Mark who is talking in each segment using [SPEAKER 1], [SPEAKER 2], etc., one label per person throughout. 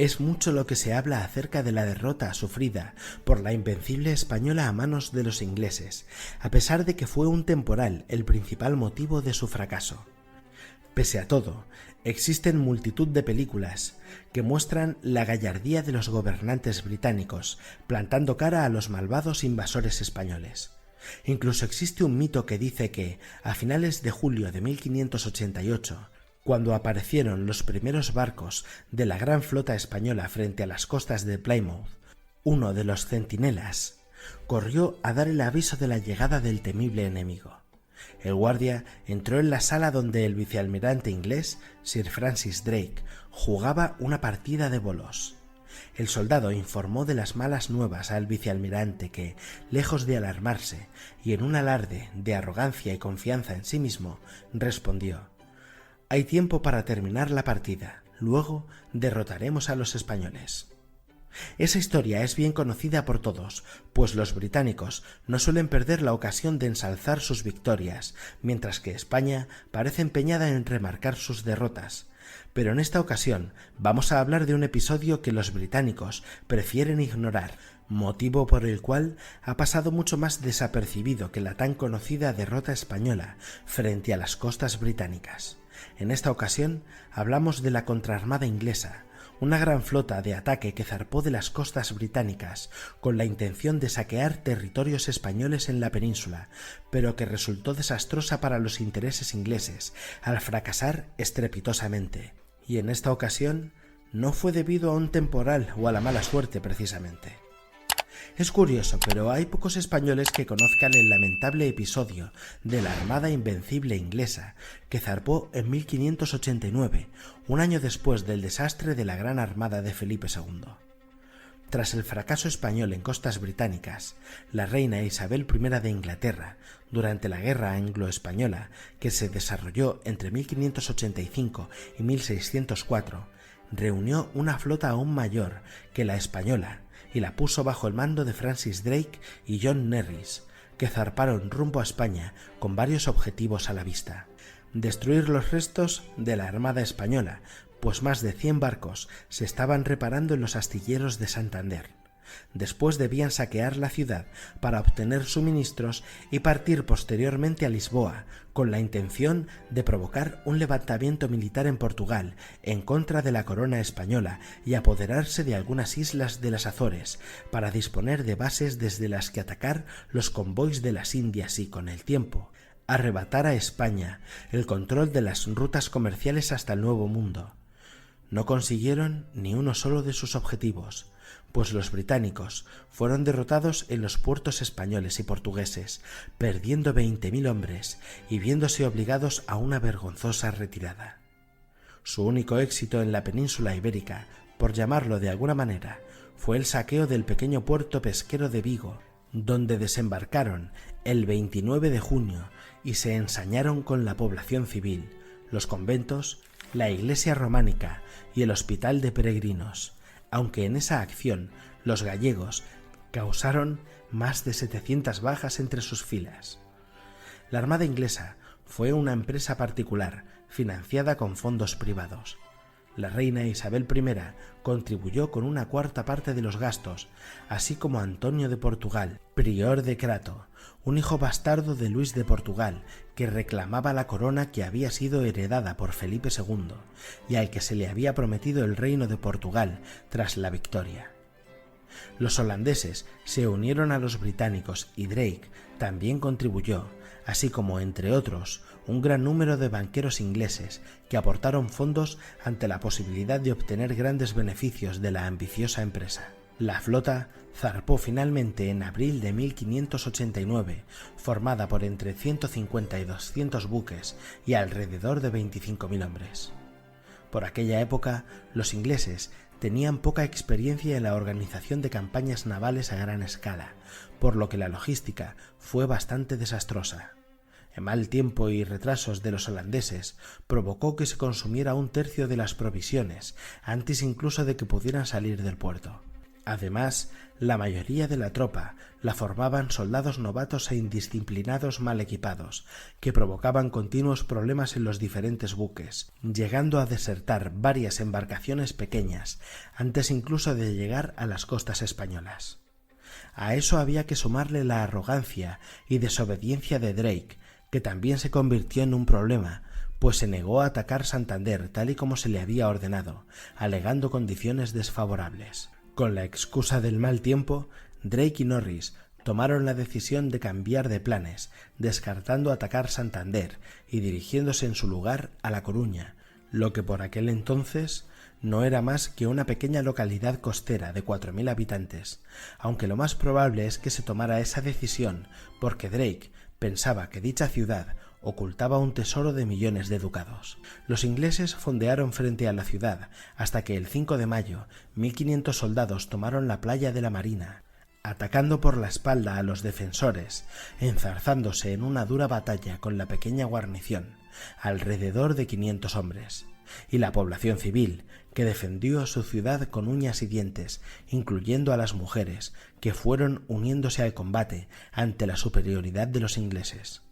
[SPEAKER 1] Es mucho lo que se habla acerca de la derrota sufrida por la invencible española a manos de los ingleses, a pesar de que fue un temporal el principal motivo de su fracaso. Pese a todo, existen multitud de películas que muestran la gallardía de los gobernantes británicos plantando cara a los malvados invasores españoles. Incluso existe un mito que dice que, a finales de julio de 1588, cuando aparecieron los primeros barcos de la gran flota española frente a las costas de Plymouth, uno de los centinelas corrió a dar el aviso de la llegada del temible enemigo. El guardia entró en la sala donde el vicealmirante inglés, Sir Francis Drake, jugaba una partida de bolos. El soldado informó de las malas nuevas al vicealmirante que, lejos de alarmarse y en un alarde de arrogancia y confianza en sí mismo, respondió: «Hay tiempo para terminar la partida, luego derrotaremos a los españoles». Esa historia es bien conocida por todos, pues los británicos no suelen perder la ocasión de ensalzar sus victorias, mientras que España parece empeñada en remarcar sus derrotas. Pero en esta ocasión vamos a hablar de un episodio que los británicos prefieren ignorar, motivo por el cual ha pasado mucho más desapercibido que la tan conocida derrota española frente a las costas británicas. En esta ocasión hablamos de la contraarmada inglesa, una gran flota de ataque que zarpó de las costas británicas con la intención de saquear territorios españoles en la península, pero que resultó desastrosa para los intereses ingleses al fracasar estrepitosamente. Y en esta ocasión no fue debido a un temporal o a la mala suerte precisamente. Es curioso, pero hay pocos españoles que conozcan el lamentable episodio de la Armada Invencible inglesa que zarpó en 1589, un año después del desastre de la Gran Armada de Felipe II. Tras el fracaso español en costas británicas, la reina Isabel I de Inglaterra, durante la Guerra Anglo-Española que se desarrolló entre 1585 y 1604, reunió una flota aún mayor que la española y la puso bajo el mando de Francis Drake y John Norris, que zarparon rumbo a España con varios objetivos a la vista. Destruir los restos de la Armada española, pues más de 100 barcos se estaban reparando en los astilleros de Santander. Después debían saquear la ciudad para obtener suministros y partir posteriormente a Lisboa, con la intención de provocar un levantamiento militar en Portugal en contra de la corona española y apoderarse de algunas islas de las Azores para disponer de bases desde las que atacar los convoys de las Indias y, con el tiempo, arrebatar a España el control de las rutas comerciales hasta el Nuevo Mundo. No consiguieron ni uno solo de sus objetivos, pues los británicos fueron derrotados en los puertos españoles y portugueses, perdiendo 20.000 hombres y viéndose obligados a una vergonzosa retirada. Su único éxito en la península ibérica, por llamarlo de alguna manera, fue el saqueo del pequeño puerto pesquero de Vigo, donde desembarcaron el 29 de junio y se ensañaron con la población civil, los conventos, la iglesia románica y el hospital de peregrinos, aunque en esa acción los gallegos causaron más de 700 bajas entre sus filas. La Armada inglesa fue una empresa particular financiada con fondos privados. La reina Isabel I contribuyó con una cuarta parte de los gastos, así como Antonio de Portugal, prior de Crato, un hijo bastardo de Luis de Portugal que reclamaba la corona que había sido heredada por Felipe II y al que se le había prometido el reino de Portugal tras la victoria. Los holandeses se unieron a los británicos y Drake también contribuyó, así como, entre otros, un gran número de banqueros ingleses que aportaron fondos ante la posibilidad de obtener grandes beneficios de la ambiciosa empresa. La flota zarpó finalmente en abril de 1589, formada por entre 150 y 200 buques y alrededor de 25.000 hombres. Por aquella época, los ingleses tenían poca experiencia en la organización de campañas navales a gran escala, por lo que la logística fue bastante desastrosa. El mal tiempo y retrasos de los holandeses provocó que se consumiera un tercio de las provisiones, antes incluso de que pudieran salir del puerto. Además, la mayoría de la tropa la formaban soldados novatos e indisciplinados mal equipados, que provocaban continuos problemas en los diferentes buques, llegando a desertar varias embarcaciones pequeñas, antes incluso de llegar a las costas españolas. A eso había que sumarle la arrogancia y desobediencia de Drake, que también se convirtió en un problema, pues se negó a atacar Santander tal y como se le había ordenado, alegando condiciones desfavorables. Con la excusa del mal tiempo, Drake y Norris tomaron la decisión de cambiar de planes, descartando atacar Santander y dirigiéndose en su lugar a La Coruña, lo que por aquel entonces no era más que una pequeña localidad costera de 4.000 habitantes, aunque lo más probable es que se tomara esa decisión porque Drake pensaba que dicha ciudad ocultaba un tesoro de millones de ducados. Los ingleses fondearon frente a la ciudad hasta que el 5 de mayo 1.500 soldados tomaron la playa de la Marina, atacando por la espalda a los defensores, enzarzándose en una dura batalla con la pequeña guarnición, alrededor de 500 hombres, y la población civil, que defendió su ciudad con uñas y dientes, incluyendo a las mujeres, que fueron uniéndose al combate ante la superioridad de los ingleses.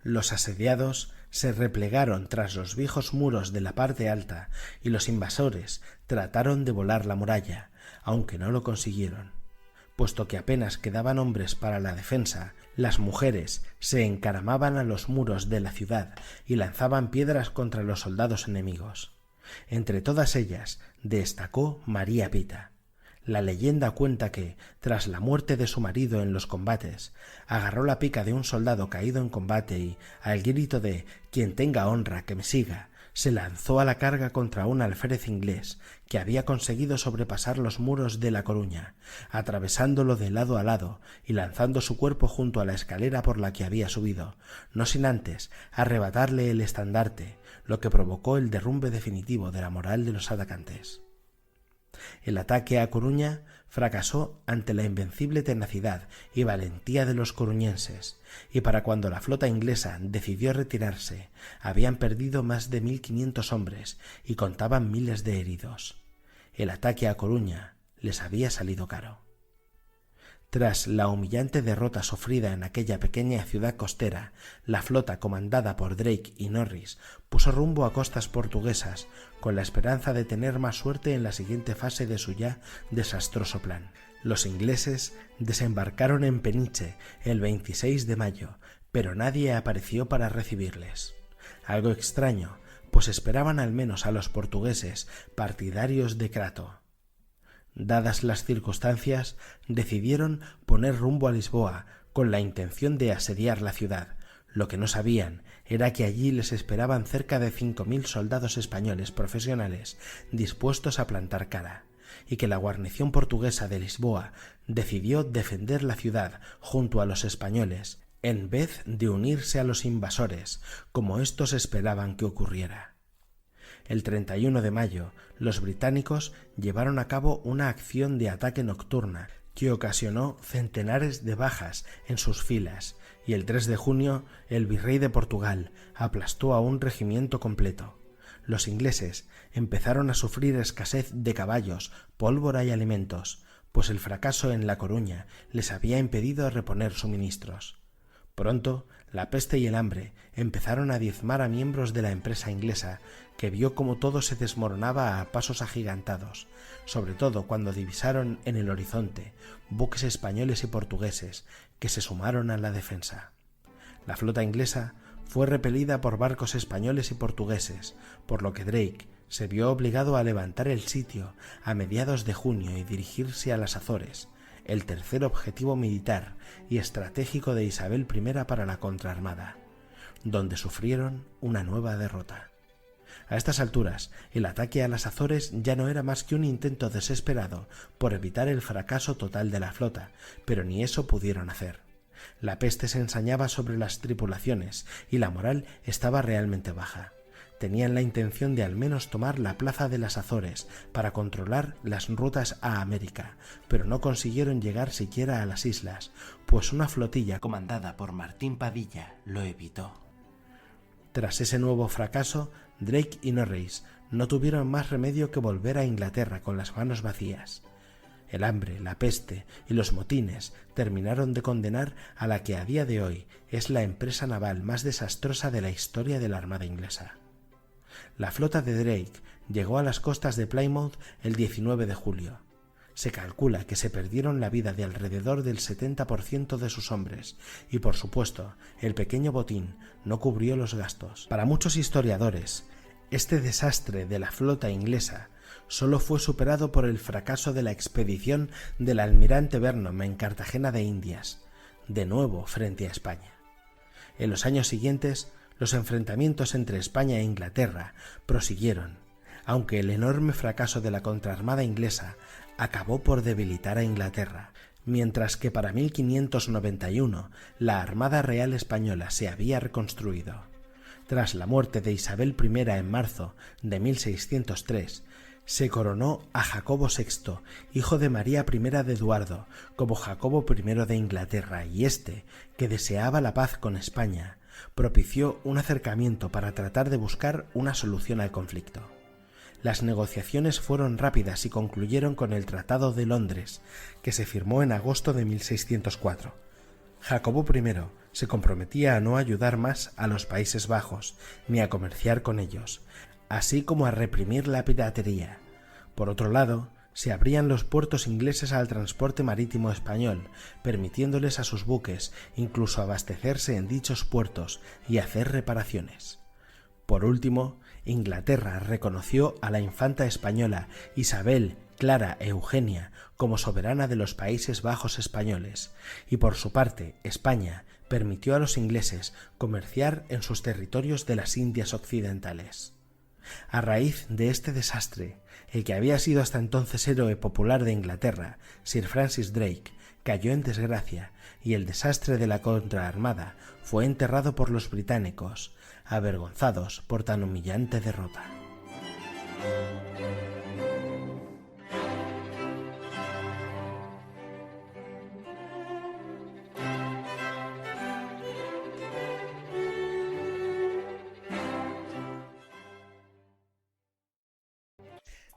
[SPEAKER 1] Los asediados se replegaron tras los viejos muros de la parte alta y los invasores trataron de volar la muralla, aunque no lo consiguieron. Puesto que apenas quedaban hombres para la defensa, las mujeres se encaramaban a los muros de la ciudad y lanzaban piedras contra los soldados enemigos. Entre todas ellas destacó María Pita. La leyenda cuenta que, tras la muerte de su marido en los combates, agarró la pica de un soldado caído en combate y, al grito de «Quien tenga honra, que me siga», se lanzó a la carga contra un alférez inglés que había conseguido sobrepasar los muros de La Coruña, atravesándolo de lado a lado y lanzando su cuerpo junto a la escalera por la que había subido, no sin antes arrebatarle el estandarte, lo que provocó el derrumbe definitivo de la moral de los atacantes. El ataque a Coruña fracasó ante la invencible tenacidad y valentía de los coruñenses, y para cuando la flota inglesa decidió retirarse, habían perdido más de 1.500 hombres y contaban miles de heridos. El ataque a Coruña les había salido caro. Tras la humillante derrota sufrida en aquella pequeña ciudad costera, la flota comandada por Drake y Norris puso rumbo a costas portuguesas con la esperanza de tener más suerte en la siguiente fase de su ya desastroso plan. Los ingleses desembarcaron en Peniche el 26 de mayo, pero nadie apareció para recibirles. Algo extraño, pues esperaban al menos a los portugueses partidarios de Crato. Dadas las circunstancias, decidieron poner rumbo a Lisboa con la intención de asediar la ciudad. Lo que no sabían era que allí les esperaban cerca de 5.000 soldados españoles profesionales dispuestos a plantar cara, y que la guarnición portuguesa de Lisboa decidió defender la ciudad junto a los españoles, en vez de unirse a los invasores, como éstos esperaban que ocurriera. El 31 de mayo, los británicos llevaron a cabo una acción de ataque nocturna que ocasionó centenares de bajas en sus filas, y el 3 de junio el virrey de Portugal aplastó a un regimiento completo. Los ingleses empezaron a sufrir escasez de caballos, pólvora y alimentos, pues el fracaso en La Coruña les había impedido reponer suministros. Pronto, la peste y el hambre empezaron a diezmar a miembros de la empresa inglesa, que vio cómo todo se desmoronaba a pasos agigantados, sobre todo cuando divisaron en el horizonte buques españoles y portugueses que se sumaron a la defensa. La flota inglesa fue repelida por barcos españoles y portugueses, por lo que Drake se vio obligado a levantar el sitio a mediados de junio y dirigirse a las Azores, el tercer objetivo militar y estratégico de Isabel I para la contraarmada, donde sufrieron una nueva derrota. A estas alturas, el ataque a las Azores ya no era más que un intento desesperado por evitar el fracaso total de la flota, pero ni eso pudieron hacer. La peste se ensañaba sobre las tripulaciones y la moral estaba realmente baja. Tenían la intención de al menos tomar la plaza de las Azores para controlar las rutas a América, pero no consiguieron llegar siquiera a las islas, pues una flotilla comandada por Martín Padilla lo evitó. Tras ese nuevo fracaso, Drake y Norris no tuvieron más remedio que volver a Inglaterra con las manos vacías. El hambre, la peste y los motines terminaron de condenar a la que a día de hoy es la empresa naval más desastrosa de la historia de la Armada inglesa. La flota de Drake llegó a las costas de Plymouth el 19 de julio. Se calcula que se perdieron la vida de alrededor del 70% de sus hombres y, por supuesto, el pequeño botín no cubrió los gastos. Para muchos historiadores, este desastre de la flota inglesa solo fue superado por el fracaso de la expedición del almirante Vernon en Cartagena de Indias, de nuevo frente a España. En los años siguientes, los enfrentamientos entre España e Inglaterra prosiguieron, aunque el enorme fracaso de la contraarmada inglesa acabó por debilitar a Inglaterra, mientras que para 1591 la Armada Real Española se había reconstruido. Tras la muerte de Isabel I en marzo de 1603, se coronó a Jacobo VI, hijo de María I de Eduardo, como Jacobo I de Inglaterra, y este, que deseaba la paz con España, propició un acercamiento para tratar de buscar una solución al conflicto. Las negociaciones fueron rápidas y concluyeron con el Tratado de Londres, que se firmó en agosto de 1604. Jacobo I se comprometía a no ayudar más a los Países Bajos ni a comerciar con ellos, así como a reprimir la piratería. Por otro lado, se abrían los puertos ingleses al transporte marítimo español, permitiéndoles a sus buques incluso abastecerse en dichos puertos y hacer reparaciones. Por último, Inglaterra reconoció a la infanta española Isabel Clara Eugenia como soberana de los Países Bajos españoles, y por su parte España permitió a los ingleses comerciar en sus territorios de las Indias Occidentales. A raíz de este desastre, el que había sido hasta entonces héroe popular de Inglaterra, Sir Francis Drake, cayó en desgracia y el desastre de la contraarmada fue enterrado por los británicos, avergonzados por tan humillante derrota.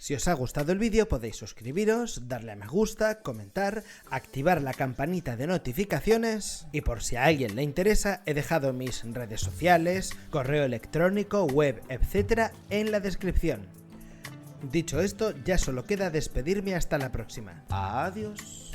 [SPEAKER 1] Si os ha gustado el vídeo podéis suscribiros, darle a me gusta, comentar, activar la campanita de notificaciones y por si a alguien le interesa he dejado mis redes sociales, correo electrónico, web, etc. en la descripción. Dicho esto, ya solo queda despedirme hasta la próxima. Adiós.